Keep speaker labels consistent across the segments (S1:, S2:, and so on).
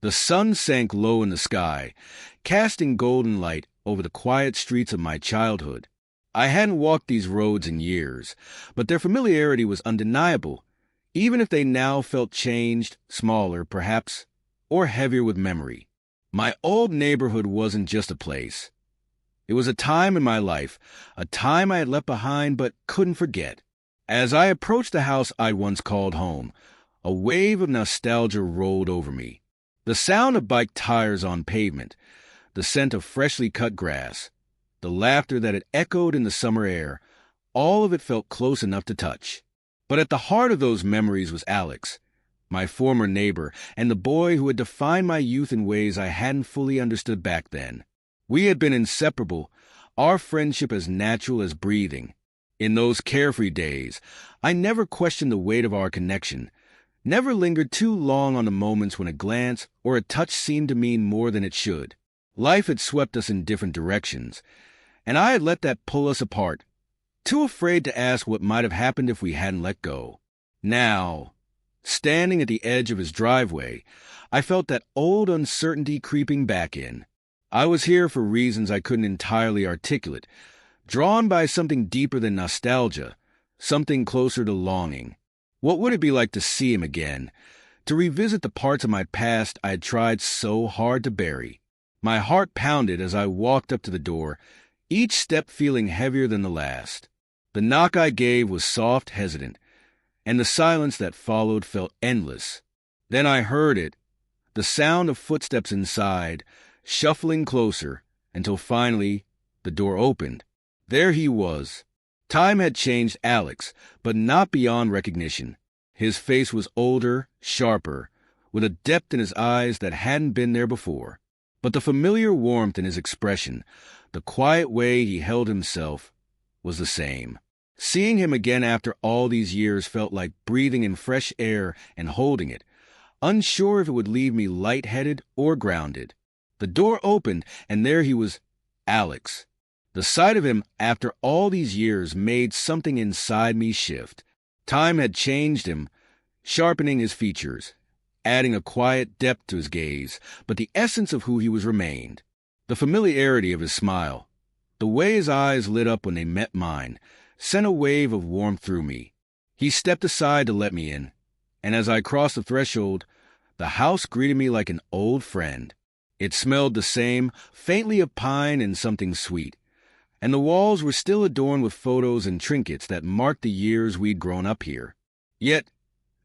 S1: The sun sank low in the sky, casting golden light over the quiet streets of my childhood. I hadn't walked these roads in years, but their familiarity was undeniable, even if they now felt changed, smaller, perhaps, or heavier with memory. My old neighborhood wasn't just a place. It was a time in my life, a time I had left behind but couldn't forget. As I approached the house I'd once called home, a wave of nostalgia rolled over me. The sound of bike tires on pavement, the scent of freshly cut grass, the laughter that had echoed in the summer air, all of it felt close enough to touch. But at the heart of those memories was Alex, my former neighbor, and the boy who had defined my youth in ways I hadn't fully understood back then. We had been inseparable, our friendship as natural as breathing. In those carefree days, I never questioned the weight of our connection, never lingered too long on the moments when a glance or a touch seemed to mean more than it should. Life had swept us in different directions, and I had let that pull us apart, too afraid to ask what might have happened if we hadn't let go. Now, standing at the edge of his driveway, I felt that old uncertainty creeping back in. I was here for reasons I couldn't entirely articulate, drawn by something deeper than nostalgia, something closer to longing. What would it be like to see him again, to revisit the parts of my past I had tried so hard to bury? My heart pounded as I walked up to the door, each step feeling heavier than the last. The knock I gave was soft, hesitant, and the silence that followed felt endless. Then I heard it, the sound of footsteps inside, shuffling closer, until finally the door opened. There he was. Time had changed Alex, but not beyond recognition. His face was older, sharper, with a depth in his eyes that hadn't been there before. But the familiar warmth in his expression, the quiet way he held himself, was the same. Seeing him again after all these years felt like breathing in fresh air and holding it, unsure if it would leave me lightheaded or grounded. The door opened, and there he was, Alex. The sight of him after all these years made something inside me shift. Time had changed him, sharpening his features, adding a quiet depth to his gaze, but the essence of who he was remained. The familiarity of his smile, the way his eyes lit up when they met mine, sent a wave of warmth through me. He stepped aside to let me in, and as I crossed the threshold, the house greeted me like an old friend. It smelled the same, faintly of pine and something sweet, and the walls were still adorned with photos and trinkets that marked the years we'd grown up here. Yet,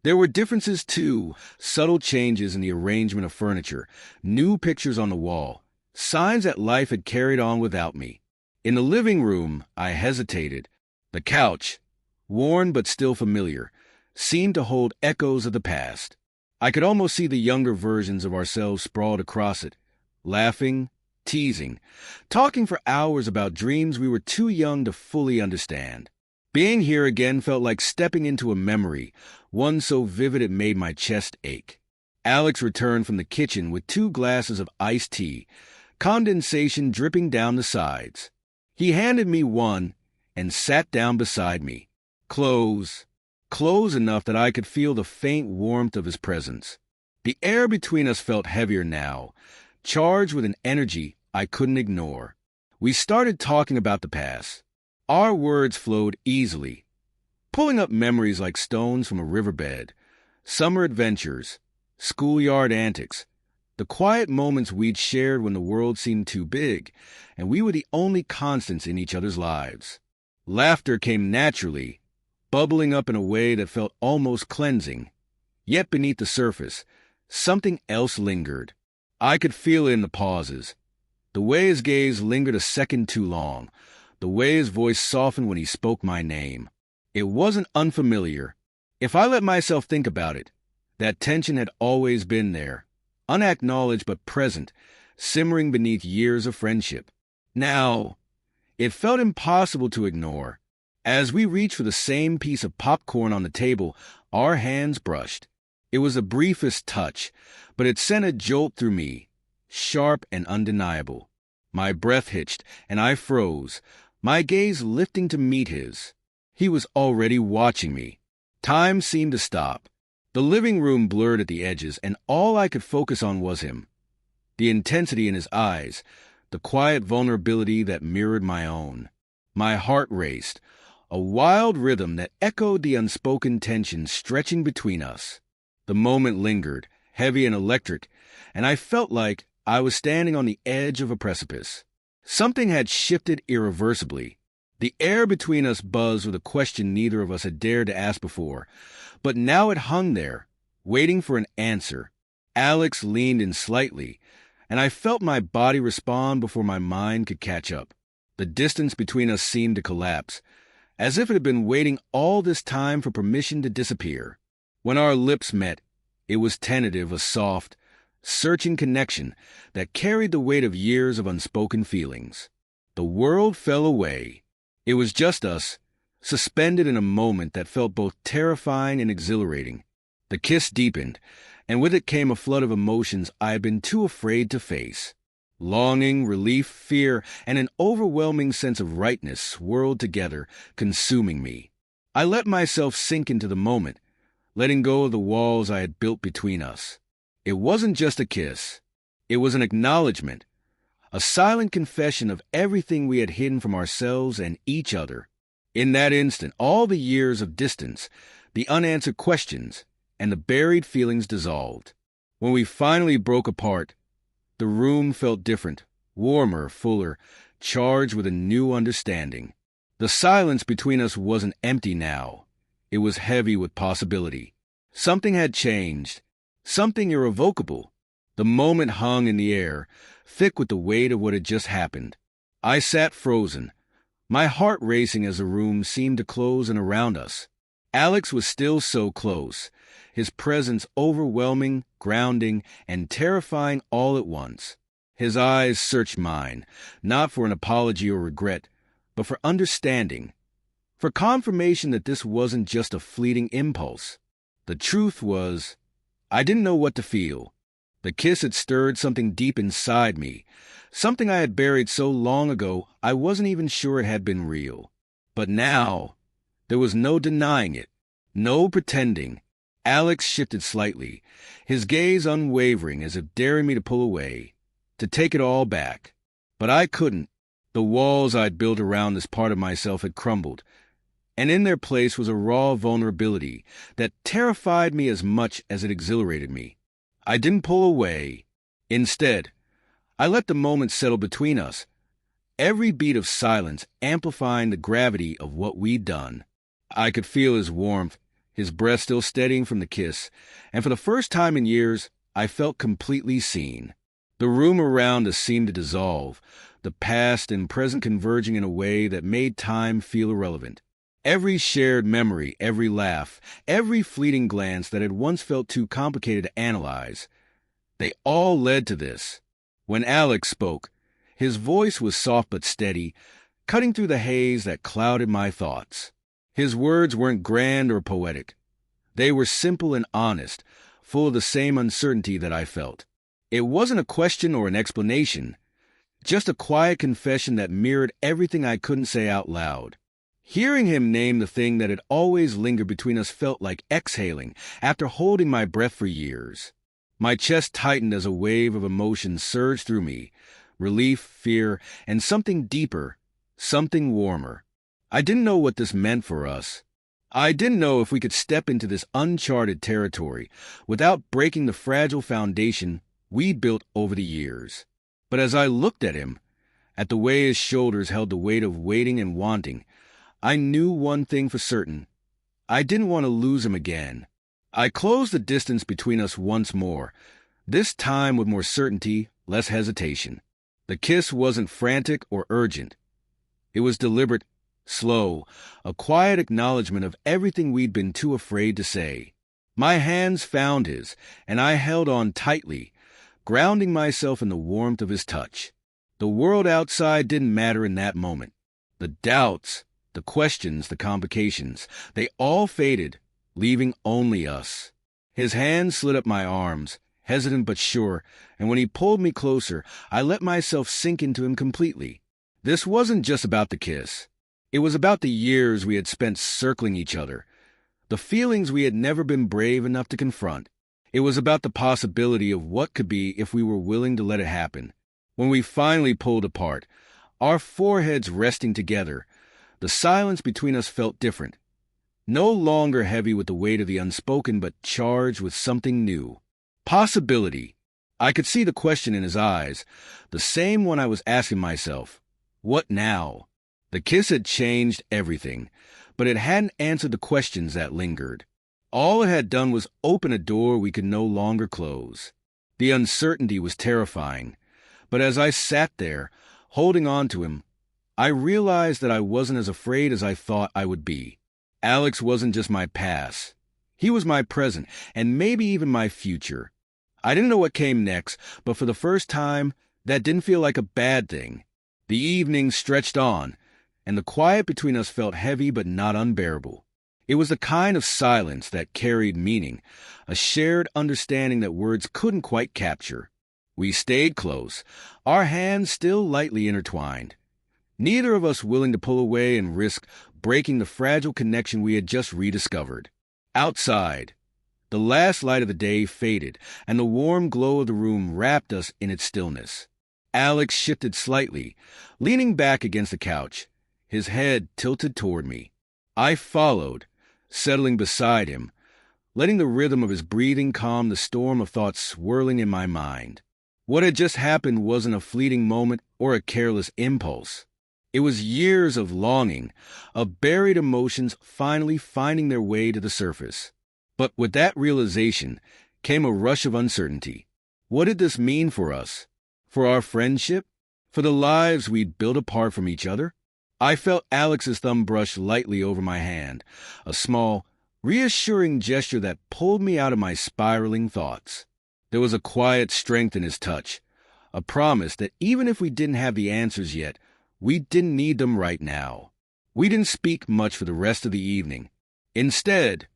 S1: there were differences too, subtle changes in the arrangement of furniture, new pictures on the wall, signs that life had carried on without me. In the living room, I hesitated. The couch, worn but still familiar, seemed to hold echoes of the past. I could almost see the younger versions of ourselves sprawled across it, laughing, teasing, talking for hours about dreams we were too young to fully understand. Being here again felt like stepping into a memory, one so vivid it made my chest ache. Alex returned from the kitchen with 2 glasses of iced tea, condensation dripping down the sides. He handed me one and sat down beside me. Close enough that I could feel the faint warmth of his presence. The air between us felt heavier now, charged with an energy I couldn't ignore. We started talking about the past. Our words flowed easily, pulling up memories like stones from a riverbed, summer adventures, schoolyard antics, the quiet moments we'd shared when the world seemed too big, and we were the only constants in each other's lives. Laughter came naturally, bubbling up in a way that felt almost cleansing. Yet beneath the surface, something else lingered. I could feel it in the pauses, the way his gaze lingered a second too long, the way his voice softened when he spoke my name. It wasn't unfamiliar. If I let myself think about it, that tension had always been there, unacknowledged but present, simmering beneath years of friendship. Now, it felt impossible to ignore. As we reached for the same piece of popcorn on the table, our hands brushed. It was the briefest touch, but it sent a jolt through me, sharp and undeniable. My breath hitched, and I froze, my gaze lifting to meet his. He was already watching me. Time seemed to stop. The living room blurred at the edges, and all I could focus on was him. The intensity in his eyes, the quiet vulnerability that mirrored my own. My heart raced, a wild rhythm that echoed the unspoken tension stretching between us. The moment lingered, heavy and electric, and I felt like I was standing on the edge of a precipice. Something had shifted irreversibly. The air between us buzzed with a question neither of us had dared to ask before, but now it hung there, waiting for an answer. Alex leaned in slightly, and I felt my body respond before my mind could catch up. The distance between us seemed to collapse, as if it had been waiting all this time for permission to disappear. When our lips met, it was tentative, a soft, searching connection that carried the weight of years of unspoken feelings. The world fell away. It was just us, suspended in a moment that felt both terrifying and exhilarating. The kiss deepened, and with it came a flood of emotions I had been too afraid to face. Longing, relief, fear, and an overwhelming sense of rightness swirled together, consuming me. I let myself sink into the moment, letting go of the walls I had built between us. It wasn't just a kiss. It was an acknowledgement, a silent confession of everything we had hidden from ourselves and each other. In that instant, all the years of distance, the unanswered questions, and the buried feelings dissolved. When we finally broke apart, the room felt different, warmer, fuller, charged with a new understanding. The silence between us wasn't empty now. It was heavy with possibility. Something had changed, something irrevocable. The moment hung in the air, thick with the weight of what had just happened. I sat frozen, my heart racing as the room seemed to close in around us. Alex was still so close, his presence overwhelming, grounding, and terrifying all at once. His eyes searched mine, not for an apology or regret, but for understanding, for confirmation that this wasn't just a fleeting impulse. The truth was, I didn't know what to feel. The kiss had stirred something deep inside me, something I had buried so long ago I wasn't even sure it had been real. But now, there was no denying it, no pretending. Alex shifted slightly, his gaze unwavering as if daring me to pull away, to take it all back. But I couldn't. The walls I'd built around this part of myself had crumbled, and in their place was a raw vulnerability that terrified me as much as it exhilarated me. I didn't pull away. Instead, I let the moment settle between us, every beat of silence amplifying the gravity of what we'd done. I could feel his warmth, his breath still steadying from the kiss, and for the first time in years, I felt completely seen. The room around us seemed to dissolve, the past and present converging in a way that made time feel irrelevant. Every shared memory, every laugh, every fleeting glance that had once felt too complicated to analyze, they all led to this. When Alex spoke, his voice was soft but steady, cutting through the haze that clouded my thoughts. His words weren't grand or poetic. They were simple and honest, full of the same uncertainty that I felt. It wasn't a question or an explanation, just a quiet confession that mirrored everything I couldn't say out loud. Hearing him name the thing that had always lingered between us felt like exhaling after holding my breath for years. My chest tightened as a wave of emotion surged through me, relief, fear, and something deeper, something warmer. I didn't know what this meant for us. I didn't know if we could step into this uncharted territory without breaking the fragile foundation we'd built over the years. But as I looked at him, at the way his shoulders held the weight of waiting and wanting, I knew one thing for certain. I didn't want to lose him again. I closed the distance between us once more, this time with more certainty, less hesitation. The kiss wasn't frantic or urgent. It was deliberate, slow, a quiet acknowledgement of everything we'd been too afraid to say. My hands found his, and I held on tightly, grounding myself in the warmth of his touch. The world outside didn't matter in that moment. The doubts, the questions, the complications, they all faded, leaving only us. His hand slid up my arms, hesitant but sure, and when he pulled me closer, I let myself sink into him completely. This wasn't just about the kiss. It was about the years we had spent circling each other, The feelings we had never been brave enough to confront. It was about the possibility of what could be if we were willing to let it happen. When we finally pulled apart, our foreheads resting together, the silence between us felt different. No longer heavy with the weight of the unspoken, but charged with something new. Possibility. I could see the question in his eyes, the same one I was asking myself. What now? The kiss had changed everything, but it hadn't answered the questions that lingered. All it had done was open a door we could no longer close. The uncertainty was terrifying, but as I sat there, holding on to him, I realized that I wasn't as afraid as I thought I would be. Alex wasn't just my past. He was my present, and maybe even my future. I didn't know what came next, but for the first time, that didn't feel like a bad thing. The evening stretched on, and the quiet between us felt heavy but not unbearable. It was the kind of silence that carried meaning, a shared understanding that words couldn't quite capture. We stayed close, our hands still lightly intertwined. Neither of us willing to pull away and risk breaking the fragile connection we had just rediscovered. Outside, the last light of the day faded, and the warm glow of the room wrapped us in its stillness. Alex shifted slightly, leaning back against the couch, his head tilted toward me. I followed, settling beside him, letting the rhythm of his breathing calm the storm of thoughts swirling in my mind. What had just happened wasn't a fleeting moment or a careless impulse. It was years of longing, of buried emotions finally finding their way to the surface. But with that realization came a rush of uncertainty. What did this mean for us? For our friendship? For the lives we'd built apart from each other? I felt Alex's thumb brush lightly over my hand, a small, reassuring gesture that pulled me out of my spiraling thoughts. There was a quiet strength in his touch, a promise that even if we didn't have the answers yet, we didn't need them right now. We didn't speak much for the rest of the evening. Instead,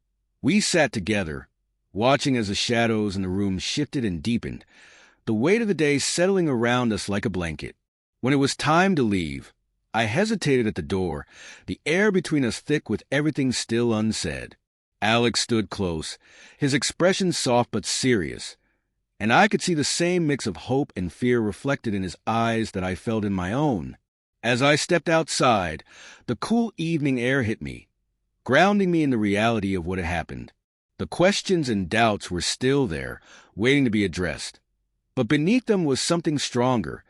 S1: we sat together, watching as the shadows in the room shifted and deepened, the weight of the day settling around us like a blanket. When it was time to leave, I hesitated at the door, the air between us thick with everything still unsaid. Alex stood close, his expression soft but serious, and I could see the same mix of hope and fear reflected in his eyes that I felt in my own. As I stepped outside, the cool evening air hit me, grounding me in the reality of what had happened. The questions and doubts were still there, waiting to be addressed. But beneath them was something stronger,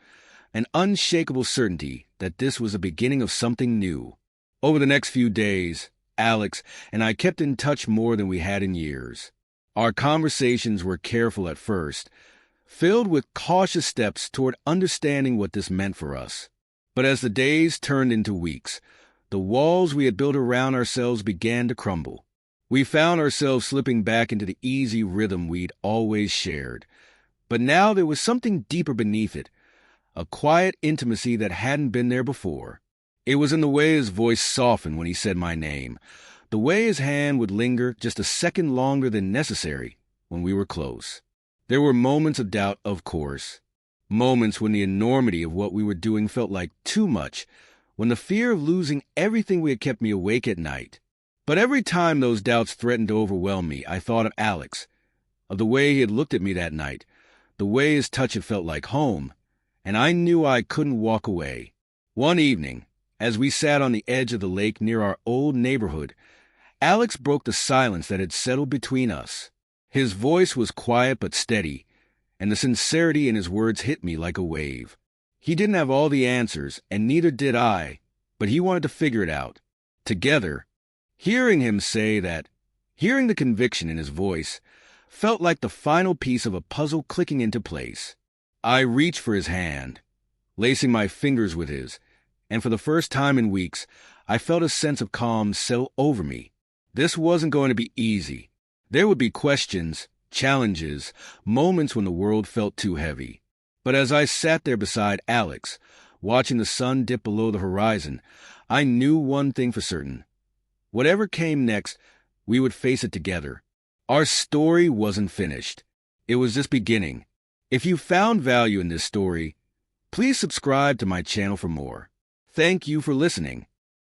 S1: an unshakable certainty that this was the beginning of something new. Over the next few days, Alex and I kept in touch more than we had in years. Our conversations were careful at first, filled with cautious steps toward understanding what this meant for us. But as the days turned into weeks, the walls we had built around ourselves began to crumble. We found ourselves slipping back into the easy rhythm we'd always shared. But now there was something deeper beneath it, a quiet intimacy that hadn't been there before. It was in the way his voice softened when he said my name, the way his hand would linger just a second longer than necessary when we were close. There were moments of doubt, of course. Moments when the enormity of what we were doing felt like too much, when the fear of losing everything we had kept me awake at night. But every time those doubts threatened to overwhelm me, I thought of Alex, of the way he had looked at me that night, the way his touch had felt like home, and I knew I couldn't walk away. One evening, as we sat on the edge of the lake near our old neighborhood, Alex broke the silence that had settled between us. His voice was quiet but steady, and the sincerity in his words hit me like a wave. He didn't have all the answers, and neither did I, but he wanted to figure it out. Together, hearing him say that, hearing the conviction in his voice, felt like the final piece of a puzzle clicking into place. I reached for his hand, lacing my fingers with his, and for the first time in weeks, I felt a sense of calm settle over me. This wasn't going to be easy. There would be questions, challenges, moments when the world felt too heavy. But as I sat there beside Alex, watching the sun dip below the horizon, I knew one thing for certain. Whatever came next, we would face it together. Our story wasn't finished. It was just beginning. If you found value in this story, please subscribe to my channel for more. Thank you for listening.